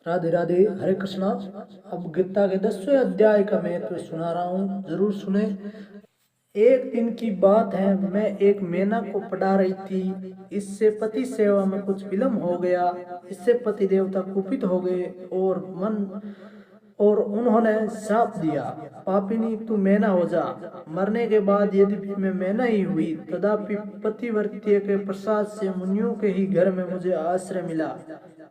राधे राधे, हरे कृष्णा। अब गीता के 10वें अध्याय का मैं तो सुना रहा हूँ, जरूर सुने। एक दिन की बात है, मैं एक मैना को पढ़ा रही थी। इससे पति सेवा में कुछ विलम्ब हो गया। इससे पति देवता कुपित हो गए और उन्होंने शाप दिया, पापिनी तू मैना हो जा। मरने के बाद यद्यपि मैं मैना ही हुई, तथापि पतिवर्त्य के प्रसाद से मुनियों के ही घर में मुझे आश्रय मिला।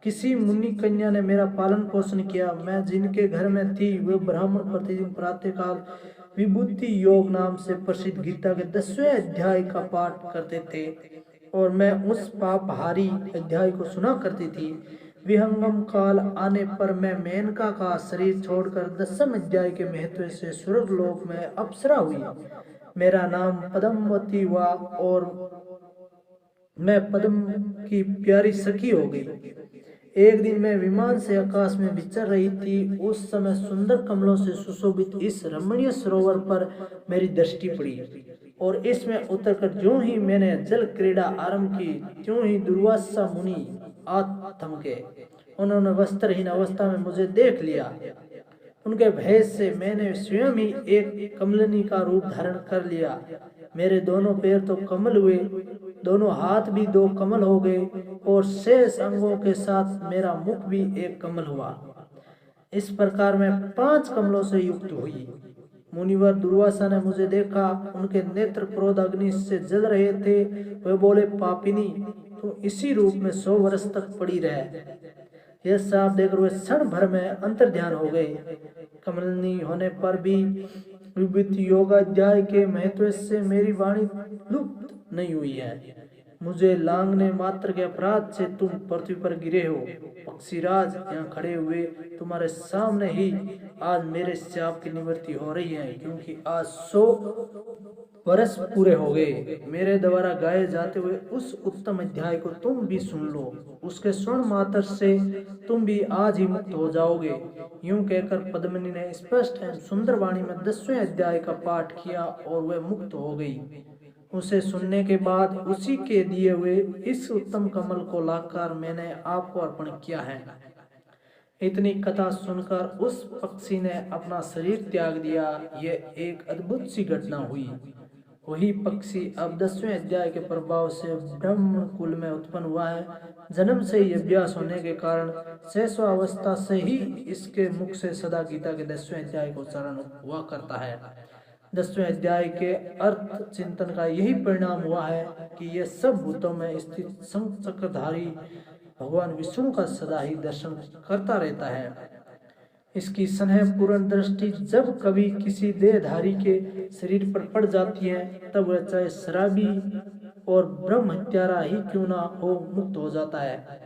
किसी मुनि कन्या ने मेरा पालन पोषण किया। मैं जिनके घर में थी वे ब्राह्मण प्रतिदिन प्रातःकाल विभूति योग नाम से प्रसिद्ध गीता के 10वें अध्याय का पाठ करते थे और मैं उस पापहारी अध्याय को सुना करती थी। विहंगम काल आने पर मैं मेनका का शरीर छोड़कर 10वें अध्याय के महत्व से स्वर्ग लोक में अप्सरा हुई। मेरा नाम पद्मवती हुआ और मैं पद्म की प्यारी सखी हो गई। एक दिन मैं विमान से आकाश में विचर रही थी। उस समय सुंदर कमलों से सुशोभित इस रमणीय सरोवर पर मेरी दृष्टि पड़ी और इसमें उतरकर ज्यों ही मैंने जल क्रीड़ा आरंभ की, त्यों ही दुर्वासा मुनि आ थमके। उन्होंने वस्त्रहीन अवस्था में मुझे देख लिया। उनके भय से मैंने स्वयं ही एक कमलिनी का रूप धारण कर लिया। मेरे दोनों पैर तो कमल हुए, दोनों हाथ भी दो कमल हो गए और शेष अंगों के साथ मेरा मुख भी एक कमल हुआ। इस प्रकार मैं 5 कमलों से युक्त हुई। मुनिवर दुर्वासा ने मुझे देखा। उनके नेत्र क्रोध अग्नि से जल रहे थे। वे बोले, पापिनी तू इसी रूप में 100 वर्ष तक पड़ी रह। यह साफ देखकर वे क्षण भर में अंतर्ध्यान हो गए। कमलनी होने पर भी विभूति योगाध्याय के महत्व से मेरी वाणी लुप्त नहीं हुई है। मुझे लांघने मात्र के अपराध से तुम पृथ्वी पर गिरे हो। पक्षीराज यहाँ खड़े हुए तुम्हारे सामने ही आज मेरे शाप की निवृत्ति हो रही है, क्योंकि आज 100 वर्ष पूरे हो गए। मेरे द्वारा गाए जाते हुए उस उत्तम अध्याय को तुम भी सुन लो। उसके स्वर्ण मात्र से तुम भी आज ही मुक्त हो जाओगे। यूं कहकर पद्मिनी ने स्पष्ट एवं सुंदर वाणी में 10वें अध्याय का पाठ किया और वह मुक्त हो गई। उसे सुनने के बाद उसी के दिए हुए इस उत्तम कमल को लाकर मैंने आपको अर्पण किया है। इतनी कथा सुनकर उस पक्षी ने अपना शरीर त्याग दिया। यह एक अद्भुत सी घटना हुई। वही पक्षी अब 10वें अध्याय के प्रभाव से ब्रह्म कुल में उत्पन्न हुआ है। जन्म से ही अभ्यास होने के कारण शैशवावस्था से ही इसके मुख से सदा गीता के 10वें अध्याय को उच्चारण हुआ करता है। 10वें अध्याय के अर्थ चिंतन का यही परिणाम हुआ है कि यह सब भूतों में स्थित शंखचक्रधारी भगवान विष्णु का सदा ही दर्शन करता रहता है। इसकी स्नेह पूर्ण दृष्टि जब कभी किसी देहधारी के शरीर पर पड़ जाती है, तब वह चाहे शराबी और ब्रह्म हत्यारा ही क्यों ना हो, मुक्त हो जाता है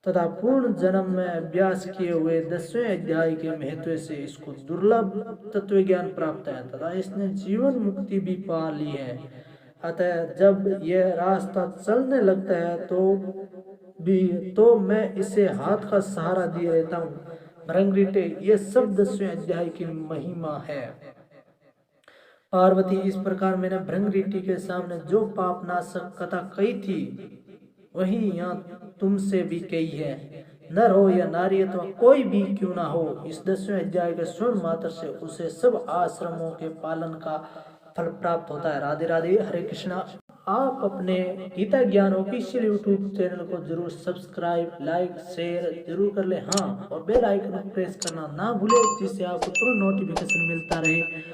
तथा पूर्ण जन्म में अभ्यास किए हुए 10वें अध्याय के महत्व से इसको दुर्लभ तत्व ज्ञान प्राप्त है तथा इसने जीवन मुक्ति भी पा ली है। अतः जब यह रास्ता चलने लगता है तो मैं इसे हाथ का सहारा दिए रहता हूँ। भृंगरीटे, यह सब 10वें अध्याय की महिमा है। पार्वती, इस प्रकार मैंने भृंगरीटी के सामने जो पाप नाशक कथा कही थी वही यहाँ तुमसे भी कही है। नर हो या नारी अथवा कोई भी क्यों ना हो, इस 10वें अध्याय के स्वर्ण मात्र से उसे सब आश्रमों के पालन का फल प्राप्त होता है। राधे राधे, हरे कृष्णा। आप अपने गीता ज्ञान ऑफिशियल यूट्यूब चैनल को जरूर सब्सक्राइब, लाइक, शेयर जरूर कर ले। हाँ, और बेल आइकन प्रेस करना ना भूले, जिससे आपको तुरंत नोटिफिकेशन मिलता रहे।